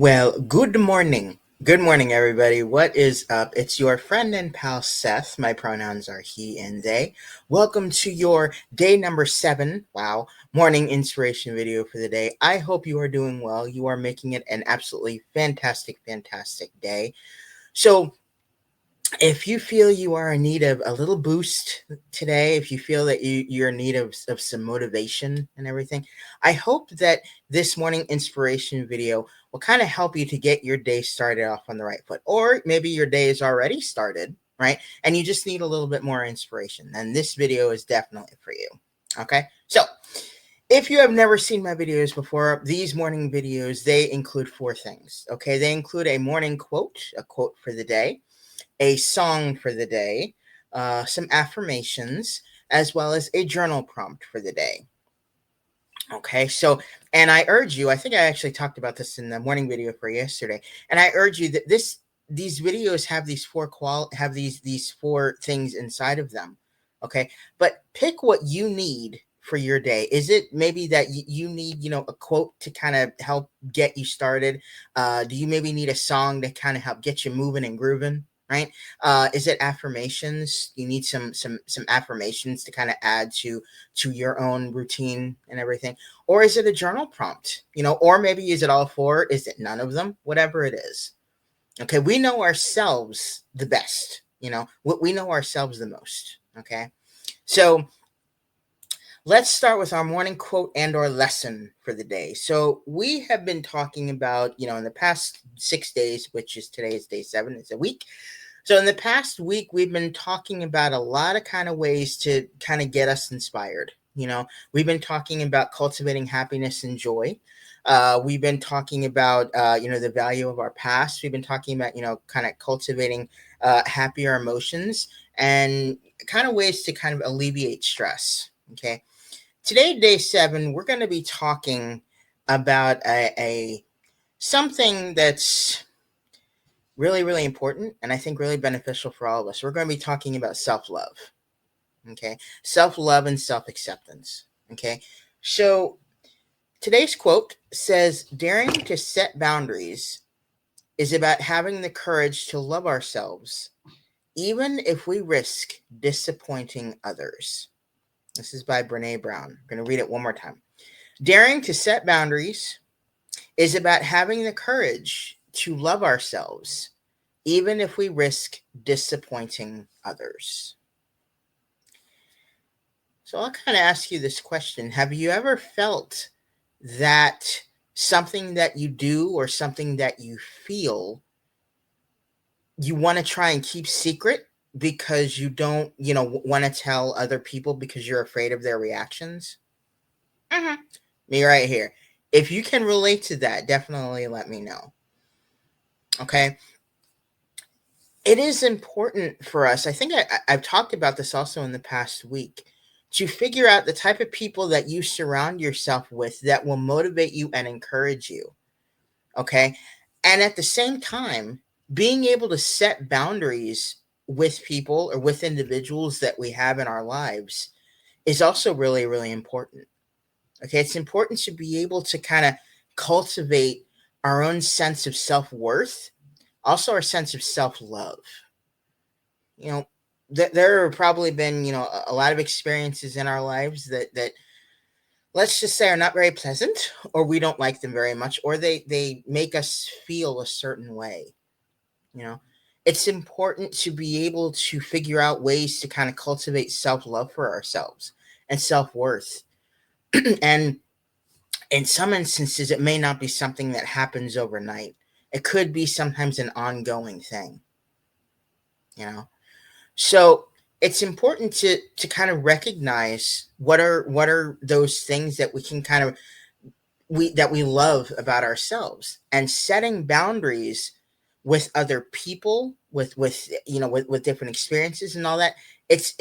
Well, good morning. Good morning, everybody. What is up? It's your friend and pal Seth. My pronouns are he and they. Welcome to your day number 7, wow, morning inspiration video for the day. I hope you are doing well. You are making it an absolutely fantastic, fantastic day. So, if you feel you are in need of a little boost today, if you feel that you're in need of some motivation and everything, I hope that this morning inspiration video will kind of help you to get your day started off on the right foot. Or maybe your day is already started, right? And you just need a little bit more inspiration. Then this video is definitely for you. Okay. So if you have never seen my videos before, these morning videos, they include 4 things. Okay. They include a morning quote, a quote for the day, a song for the day, some affirmations, as well as a journal prompt for the day. Okay, so, and I urge you, I think I actually talked about this in the morning video for yesterday, and I urge you that these videos have these 4 things inside of them. Okay, but pick what you need for your day. Is it maybe that you need, a quote to kind of help get you started? Do you maybe need a song to kind of help get you moving and grooving? Right? Is it affirmations? You need some affirmations to kind of add to your own routine and everything, or is it a journal prompt? Or maybe is it all 4? Is it none of them? Whatever it is. Okay, we know ourselves the best. We know ourselves the most. Okay, so let's start with our morning quote and or lesson for the day. So we have been talking about, in the past 6 days, which is today is day 7, it's a week. So in the past week, we've been talking about a lot of kind of ways to kind of get us inspired. We've been talking about cultivating happiness and joy. We've been talking about, the value of our past. We've been talking about, kind of cultivating happier emotions and kind of ways to kind of alleviate stress. Okay. Today, day 7, we're going to be talking about a something that's really, really important and I think really beneficial for all of us. We're going to be talking about self-love. Okay. Self-love and self-acceptance. Okay. So today's quote says, daring to set boundaries is about having the courage to love ourselves, even if we risk disappointing others. This is by Brene Brown. I'm going to read it one more time. Daring to set boundaries is about having the courage to love ourselves, even if we risk disappointing others. So I'll kind of ask you this question. Have you ever felt that something that you do or something that you feel you want to try and keep secret because you don't, want to tell other people because you're afraid of their reactions? Me right here. If you can relate to that, definitely let me know. Okay. It is important for us. I think I've talked about this also in the past week, to figure out the type of people that you surround yourself with that will motivate you and encourage you. Okay. And at the same time, being able to set boundaries with people or with individuals that we have in our lives is also really, really important. Okay. It's important to be able to kind of cultivate our own sense of self worth, also our sense of self love. You know, there have probably been, a lot of experiences in our lives that let's just say are not very pleasant, or we don't like them very much, or they make us feel a certain way. You know, it's important to be able to figure out ways to kind of cultivate self-love for ourselves and self-worth. And in some instances, it may not be something that happens overnight. It could be sometimes an ongoing thing, you know. So it's important to kind of recognize what are those things that we can kind of we love about ourselves, and setting boundaries with other people, with different experiences and all that. It's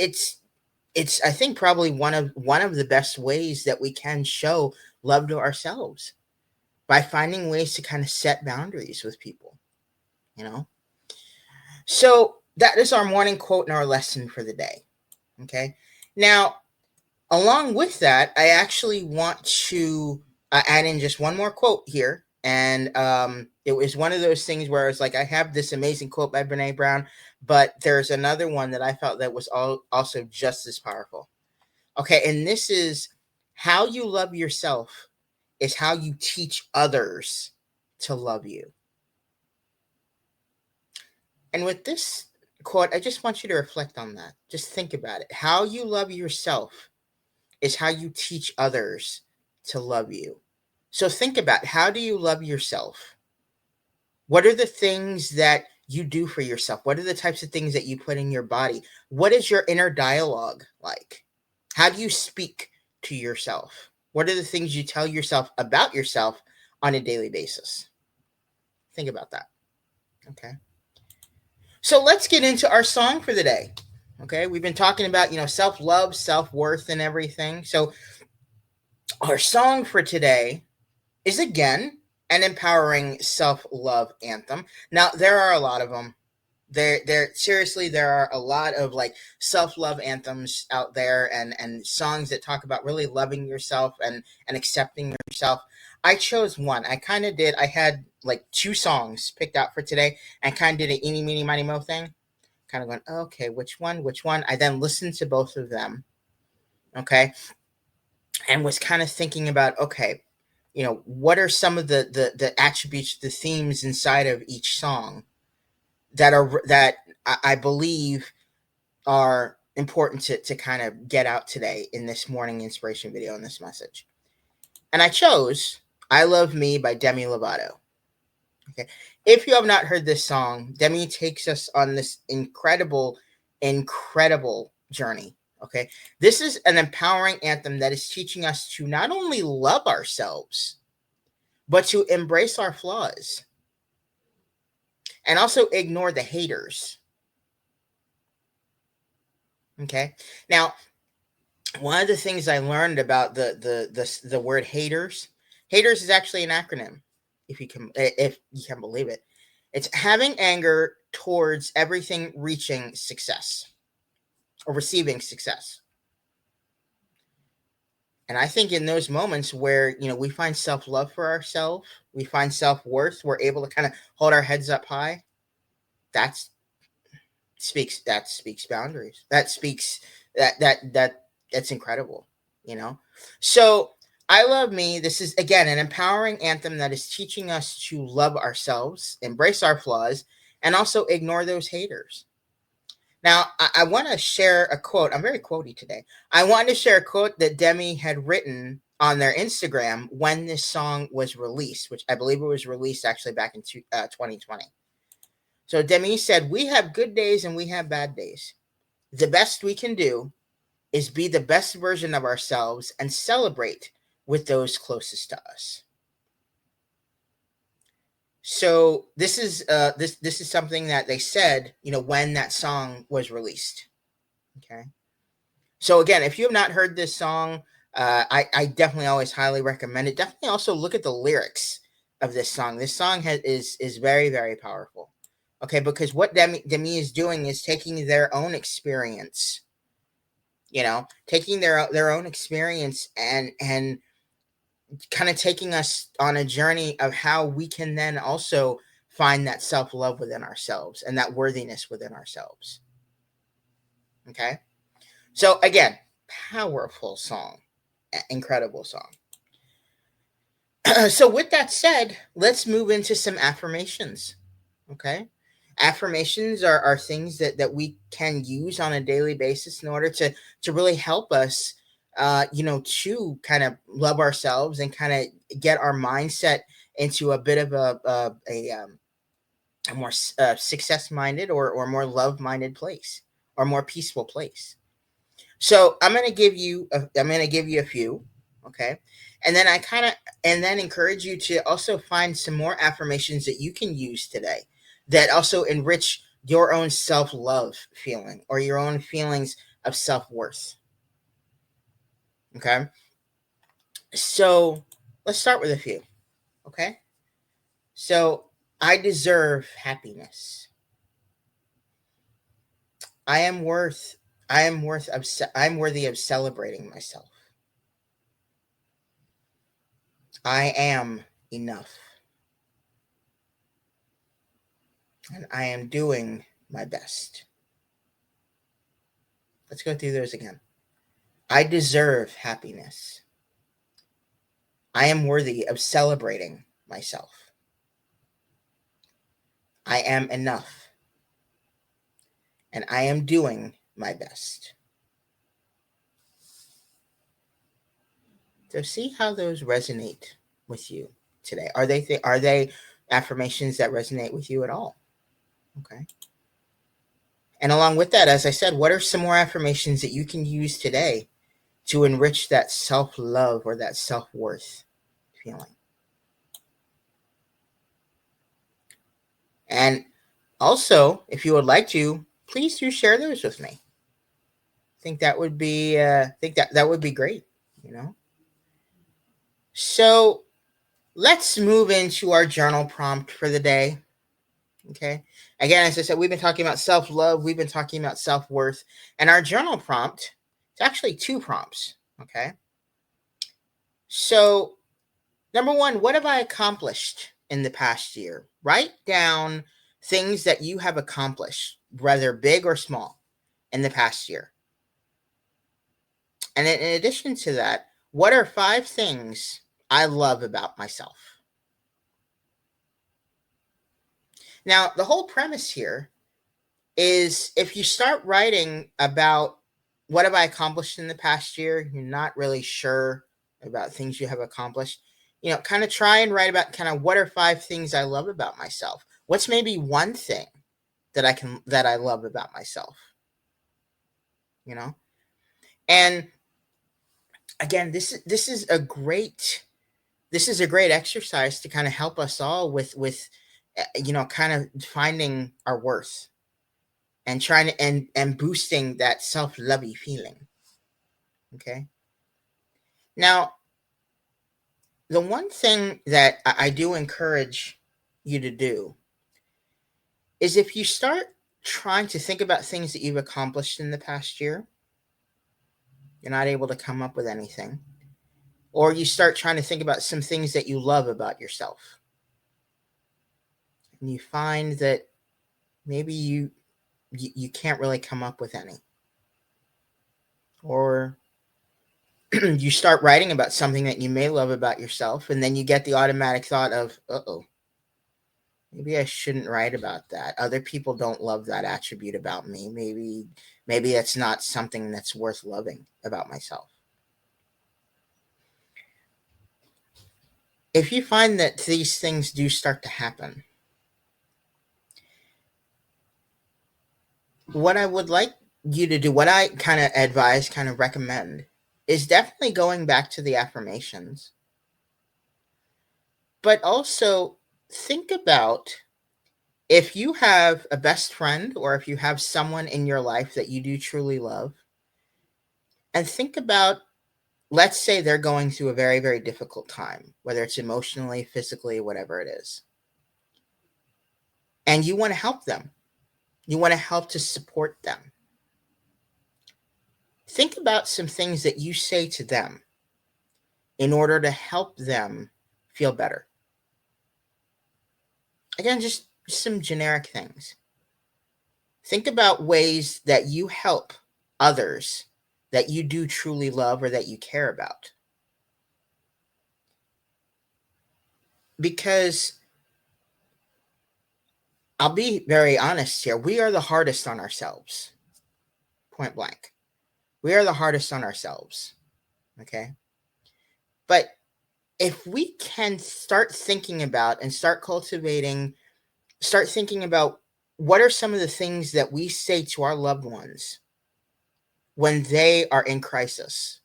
I think probably one of the best ways that we can show love to ourselves, by finding ways to kind of set boundaries with people, you know. So that is our morning quote and our lesson for the day. Okay. Now, along with that, I actually want to add in just one more quote here. And it was one of those things where it's like I have this amazing quote by Brene Brown, but there's another one that I felt that was also just as powerful. Okay, and this is how you love yourself is how you teach others to love you. And with this quote, I just want you to reflect on that. Just think about it. How you love yourself is how you teach others to love you. So think about, how do you love yourself? What are the things that you do for yourself? What are the types of things that you put in your body? What is your inner dialogue like? How do you speak to yourself? What are the things you tell yourself about yourself on a daily basis? Think about that. Okay. So let's get into our song for the day. Okay. We've been talking about, self love, self worth, and everything. So our song for today is again an empowering self love anthem. Now, there are a lot of them. There are a lot of like self love anthems out there, and songs that talk about really loving yourself and accepting yourself. I chose one. I had like two songs picked out for today, and kind of did an eeny meeny miny mo thing. Kind of going, okay, which one? I then listened to both of them. Okay, and was kind of thinking about, okay, what are some of the attributes, the themes inside of each song that I believe are important to kind of get out today in this morning inspiration video, in this message. And I chose I Love Me by Demi Lovato. Okay. If you have not heard this song, Demi takes us on this incredible, incredible journey. Okay. This is an empowering anthem that is teaching us to not only love ourselves, but to embrace our flaws and also ignore the haters. Okay. Now, one of the things I learned about the word haters is actually an acronym, if you can believe it. It's having anger towards everything reaching success or receiving success. And I think in those moments where, we find self-love for ourselves, we find self-worth, we're able to kind of hold our heads up high. That's that speaks boundaries. That's incredible, you know. So I Love Me. This is again an empowering anthem that is teaching us to love ourselves, embrace our flaws, and also ignore those haters. Now, I want to share a quote. I'm very quotey today. I wanted to share a quote that Demi had written on their Instagram when this song was released, which I believe it was released actually back in 2020. So Demi said, "We have good days and we have bad days. The best we can do is be the best version of ourselves and celebrate with those closest to us." So this is something that they said, when that song was released. Okay. So again, if you have not heard this song, I definitely always highly recommend it. Definitely also look at the lyrics of this song. This song is very, very powerful. Okay, because what Demi is doing is taking their own experience, taking their own experience and kind of taking us on a journey of how we can then also find that self love within ourselves and that worthiness within ourselves. Okay, so again, powerful song, incredible song. So with that said, let's move into some affirmations. Okay, affirmations are things that we can use on a daily basis in order to really help us, to kind of love ourselves and kind of get our mindset into a bit of a more success minded or more love minded place, or more peaceful place. So I'm gonna give you a few, okay, and then encourage you to also find some more affirmations that you can use today that also enrich your own self love feeling or your own feelings of self worth. Okay, so let's start with a few. Okay, so I deserve happiness. I am worth. I'm worthy of celebrating myself. I am enough. and I am doing my best. Let's go through those again. I deserve happiness. I am worthy of celebrating myself. I am enough, and I am doing my best. So see how those resonate with you today. Are they affirmations that resonate with you at all? Okay. And along with that, as I said, what are some more affirmations that you can use today to enrich that self-love or that self-worth feeling? And also, if you would like to, please do share those with me. Think that would be think that would be great, you know. So let's move into our journal prompt for the day. Okay. Again, as I said, we've been talking about self love, we've been talking about self worth, and our journal prompt, it's actually two prompts. Okay. So, number one, what have I accomplished in the past year? Write down things that you have accomplished, whether big or small, in the past year. And in addition to that, what are 5 things I love about myself? Now, the whole premise here is if you start writing about what have I accomplished in the past year, you're not really sure about things you have accomplished, kind of try and write about kind of what are 5 things I love about myself. What's maybe one thing that I love about myself, you know? And again, this is a great exercise to kind of help us all with kind of finding our worth and trying to and boosting that self-lovey feeling. Okay. Now, the one thing that I do encourage you to do is if you start trying to think about things that you've accomplished in the past year, you're not able to come up with anything, or you start trying to think about some things that you love about yourself, and you find that maybe you can't really come up with any, or you start writing about something that you may love about yourself, and then you get the automatic thought of, uh-oh, maybe I shouldn't write about that. Other people don't love that attribute about me. Maybe that's not something that's worth loving about myself. If you find that these things do start to happen, what I would like you to do, what I kind of advise, kind of recommend, is definitely going back to the affirmations, but also think about if you have a best friend or if you have someone in your life that you do truly love, and think about, let's say they're going through a very, very difficult time, whether it's emotionally, physically, whatever it is, and you want to help them. You want to help to support them. Think about some things that you say to them in order to help them feel better. Again, just some generic things. Think about ways that you help others that you do truly love or that you care about. Because I'll be very honest here, we are the hardest on ourselves, point blank. We are the hardest on ourselves. Okay. But if we can start thinking about and start thinking about what are some of the things that we say to our loved ones when they are in crisis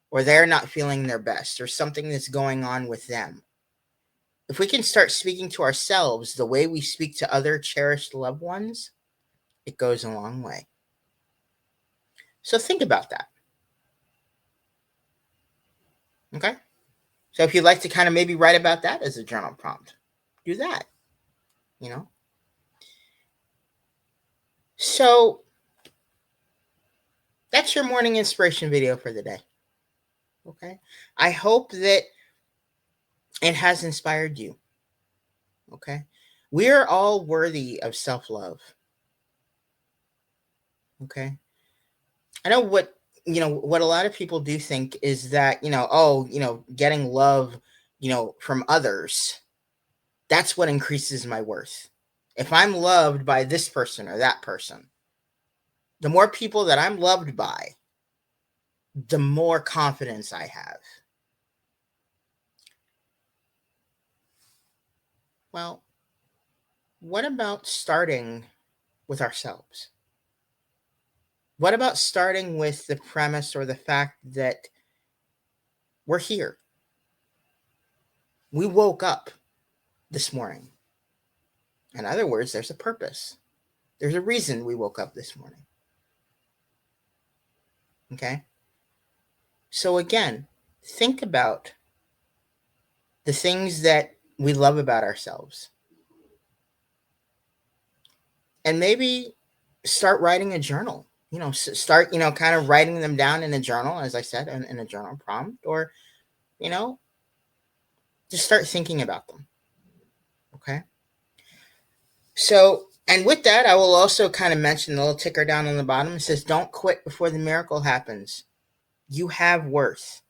or they're not feeling their best or something that's going on with them. If we can start speaking to ourselves the way we speak to other cherished loved ones, it goes a long way. So think about that. Okay? So if you'd like to kind of maybe write about that as a journal prompt, do that, you know? So that's your morning inspiration video for the day. Okay? I hope that it has inspired you. Okay? We're all worthy of self-love. Okay. I know what a lot of people do think is that, oh, getting love, from others, that's what increases my worth. If I'm loved by this person or that person, the more people that I'm loved by, the more confidence I have. Well, what about starting with ourselves? What about starting with the premise or the fact that we're here? We woke up this morning. In other words, there's a purpose. There's a reason we woke up this morning. Okay? So, again, think about the things that we love about ourselves. And maybe start writing a journal. Start, kind of writing them down in a journal, as I said, in a journal prompt, or, you know, just start thinking about them. Okay? So, and with that, I will also kind of mention the little ticker down on the bottom. It says, don't quit before the miracle happens. You have worth.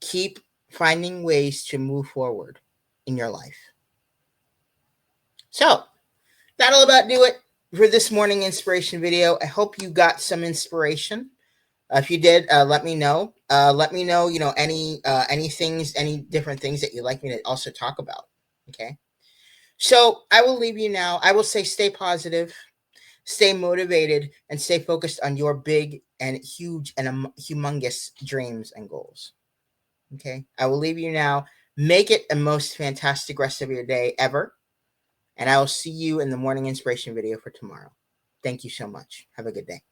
Keep finding ways to move forward in your life. So, that'll about do it for this morning inspiration video. I hope you got some inspiration. If you did, let me know. Let me know, any things, any different things that you'd like me to also talk about. Okay. So I will leave you now. I will say stay positive, stay motivated, and stay focused on your big and huge and humongous dreams and goals. Okay. I will leave you now. Make it a most fantastic rest of your day ever. And I will see you in the morning inspiration video for tomorrow. Thank you so much. Have a good day.